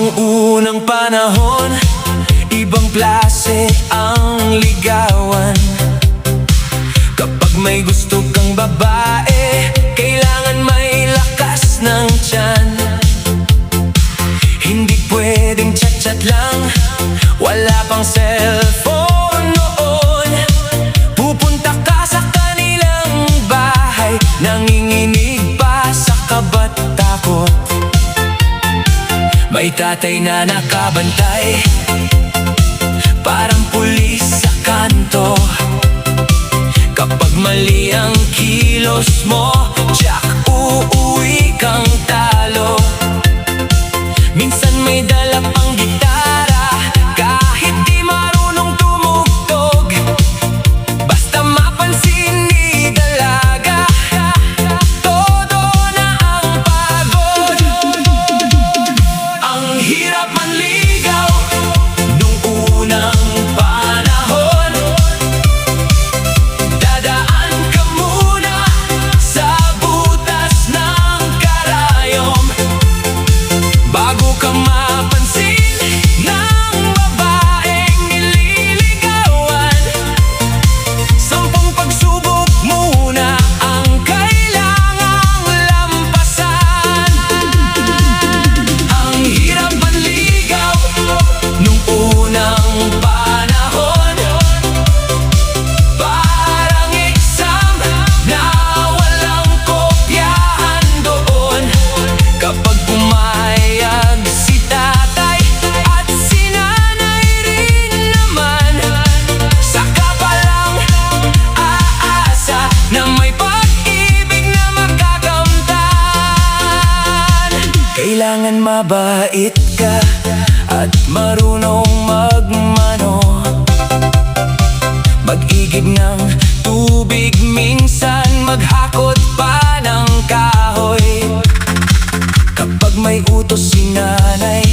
Nung unang panahon, ibang klase ang ligawan. Kapag may gusto kang babae, kailangan may lakas ng tiyan. Hindi pwedeng chat-chat lang, wala pang cellphone noon. Pupunta ka sa kanilang bahay, nanginginig pa sa kaba't takot. May tatay na nakabantay, parang pulis sa kanto. Kapag mali ang kilos mo, Jack, uuwi kang talo. Minsan may dala pang gitara, kahit di marunong tumugtog. Basta mapansin ni dalaga, todo na ang pagod. Ang hirap manligaw nung unang panahon. Dadaan ka muna sa butas ng karayom bago ka mapansin ng babaeng nililigawan. 10 pagsubok muna ang kailangang lampasan. Ang hirap manligaw nung unang panahon. Parang exam na walang kopyahan doon. Kapag pumayag si tatay at si nanay rin naman, saka pa lang aasa na may pag-ibig na makakamtan. Kailangan mabait ka at marunong magmano, mag-igib ng tubig, minsan maghakot pa ng kahoy. Kapag may utos si nanay,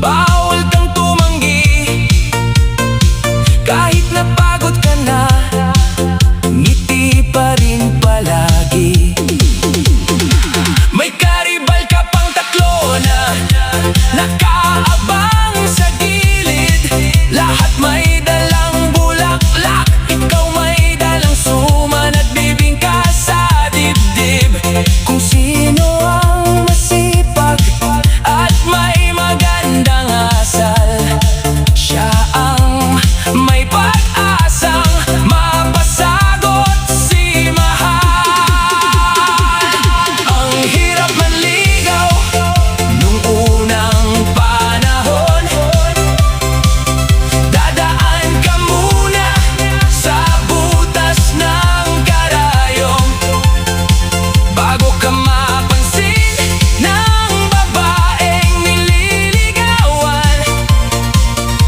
bawal kang tumanggi. Kahit napagod ka na, ngiti pa rin palagi. May karibal ka pang 3 na nakaabang sa gilid. Lahat may dalang bulaklak, ikaw may dalang suman at bibingka sa dibdib. Kung sino ang masipag at may magandang asal, siya ang may pag-asang mapasagot si mahal. Ang hirap manligaw nung unang panahon. Dadaan ka muna sa butas ng karayom bago ka mapansin ng babaeng nililigawan.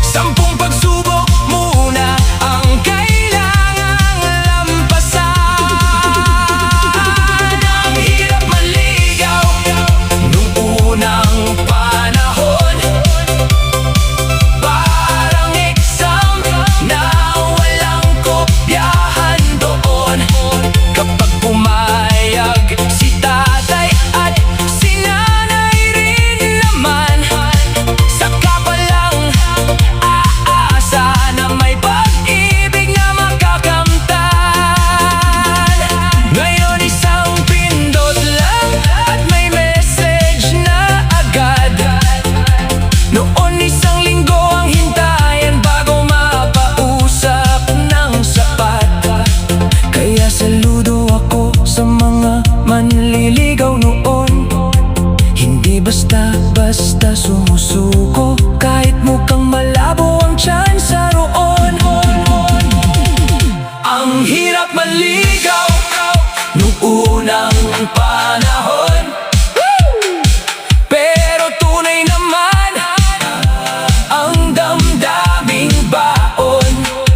10 pagsubok muna ang kailangang lampasan. Ang hirap manligaw nung unang panahon. Parang exam na walang kopyahan doon. Kapag pumayag si tatay at si nanay rin naman, saka pa lang aasa na may pag-ibig na makakamtan. Ngayon isang pindot lang at may message na agad. Noon isang linggo ang hintayan bago mapausap ng sapat. Kaya saludo ako sa mga manliligaw noon. Hindi basta-basta sumusuko, kahit mukhang malabo ang tsansa roon. Ang hirap manligaw nung unang panahon. Pero tunay naman ang damdaming baon.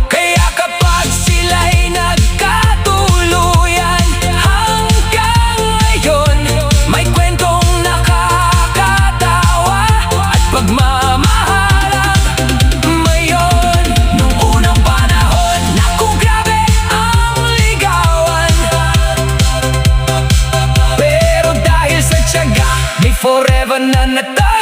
Kaya kapag sila'y nagkatuluyan, hanggang ngayon may kwentong nakakatawa at pagmamahalang mayon. Nung unang panahon, naku grabe ang ligawan. Pero dahil sa tiyaga, may forever na natay.